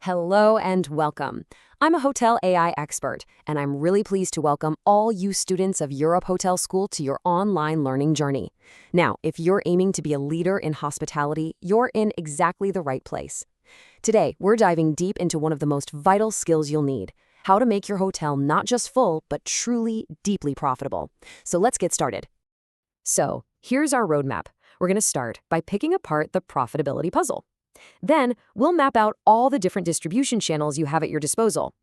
Hello and welcome. I'm a hotel AI expert, and I'm really pleased to welcome all you students of Europe Hotel School to your online learning journey. Now, if you're aiming to be a leader in hospitality, you're in exactly the right place. Today, we're diving deep into one of the most vital skills you'll need: how to make your hotel not just full, but truly, deeply profitable. So let's get started. So, here's our roadmap. We're going to start by picking apart the profitability puzzle. Then, we'll map out all the different distribution channels you have at your disposal.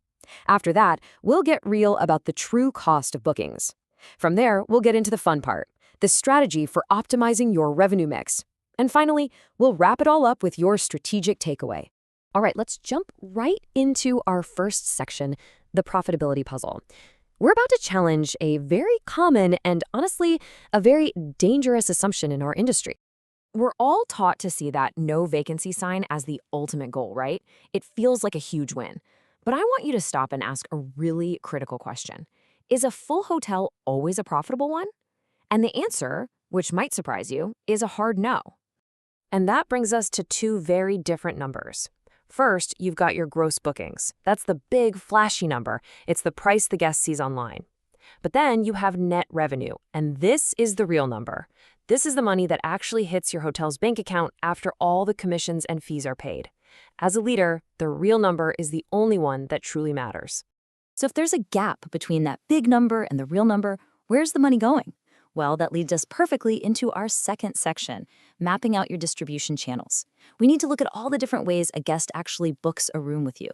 After that, we'll get real about the true cost of bookings. From there, we'll get into the fun part, the strategy for optimizing your revenue mix. And finally, we'll wrap it all up with your strategic takeaway. All right, let's jump right into our first section, the profitability puzzle. We're about to challenge a very common and honestly, a very dangerous assumption in our industry. We're all taught to see that no vacancy sign as the ultimate goal, right? It feels like a huge win. But I want you to stop and ask a really critical question. Is a full hotel always a profitable one? And the answer, which might surprise you, is a hard no. And that brings us to two very different numbers. First, you've got your gross bookings. That's the big, flashy number. It's the price the guest sees online. But then you have net revenue, and this is the real number. This is the money that actually hits your hotel's bank account after all the commissions and fees are paid. As a leader, the real number is the only one that truly matters. So if there's a gap between that big number and the real number, where's the money going? Well, that leads us perfectly into our second section, mapping out your distribution channels. We need to look at all the different ways a guest actually books a room with you.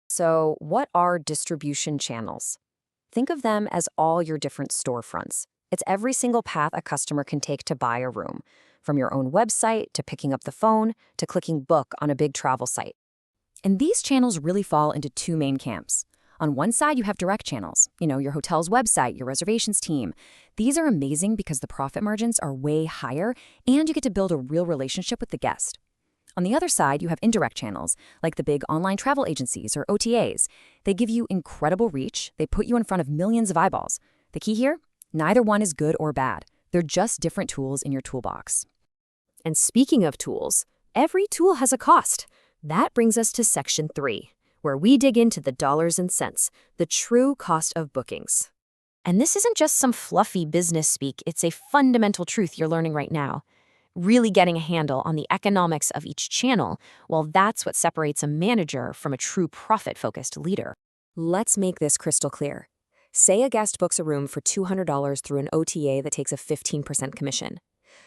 So, what are distribution channels? Think of them as all your different storefronts. It's every single path a customer can take to buy a room, from your own website to picking up the phone to clicking book on a big travel site. And these channels really fall into two main camps. On one side, you have direct channels, your hotel's website, your reservations team. These are amazing because the profit margins are way higher and you get to build a real relationship with the guest. On the other side, you have indirect channels, like the big online travel agencies or OTAs. They give you incredible reach. They put you in front of millions of eyeballs. The key here? Neither one is good or bad. They're just different tools in your toolbox. And speaking of tools, every tool has a cost. That brings us to section 3, where we dig into the dollars and cents, the true cost of bookings. And this isn't just some fluffy business speak, it's a fundamental truth you're learning right now. Really getting a handle on the economics of each channel, well, that's what separates a manager from a true profit-focused leader. Let's make this crystal clear. Say a guest books a room for $200 through an OTA that takes a 15% commission.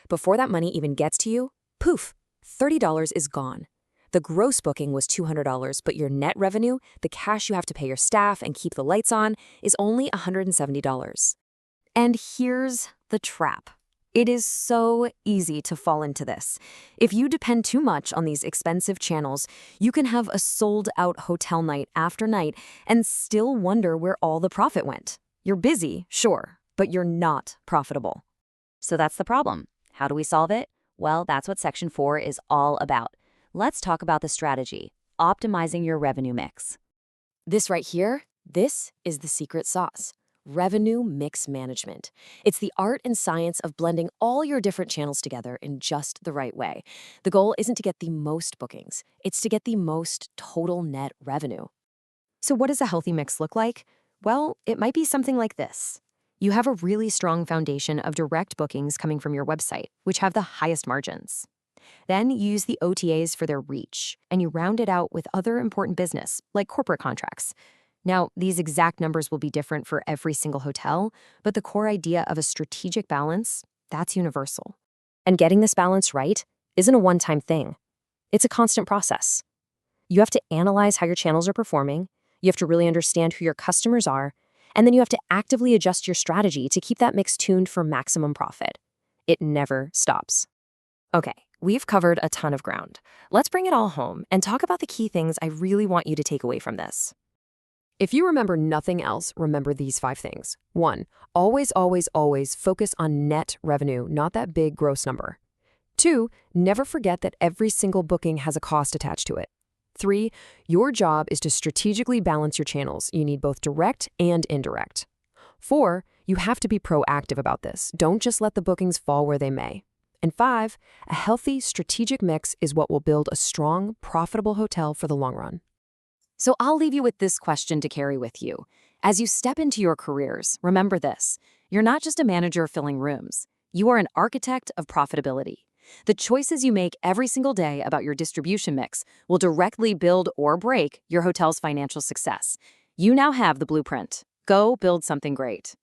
Before that money even gets to you, poof, $30 is gone. The gross booking was $200, but your net revenue, the cash you have to pay your staff and keep the lights on, is only $170. And here's the trap. It is so easy to fall into this. If you depend too much on these expensive channels, you can have a sold-out hotel night after night and still wonder where all the profit went. You're busy, sure, but you're not profitable. So that's the problem. How do we solve it? Well, that's what section 4 is all about. Let's talk about the strategy, optimizing your revenue mix. This right here, this is the secret sauce. Revenue mix management. It's the art and science of blending all your different channels together in just the right way. The goal isn't to get the most bookings, it's to get the most total net revenue. So what does a healthy mix look like? Well, it might be something like this. You have a really strong foundation of direct bookings coming from your website, which have the highest margins. Then you use the OTAs for their reach, and you round it out with other important business, like corporate contracts. Now, these exact numbers will be different for every single hotel, but the core idea of a strategic balance, that's universal. And getting this balance right isn't a one-time thing. It's a constant process. You have to analyze how your channels are performing, you have to really understand who your customers are, and then you have to actively adjust your strategy to keep that mix tuned for maximum profit. It never stops. Okay, we've covered a ton of ground. Let's bring it all home and talk about the key things I really want you to take away from this. If you remember nothing else, remember these 5 things. 1, always, always, always focus on net revenue, not that big gross number. 2, never forget that every single booking has a cost attached to it. 3, your job is to strategically balance your channels. You need both direct and indirect. 4, you have to be proactive about this. Don't just let the bookings fall where they may. And 5, a healthy strategic mix is what will build a strong, profitable hotel for the long run. So I'll leave you with this question to carry with you. As you step into your careers, remember this: you're not just a manager filling rooms, you are an architect of profitability. The choices you make every single day about your distribution mix will directly build or break your hotel's financial success. You now have the blueprint. Go build something great.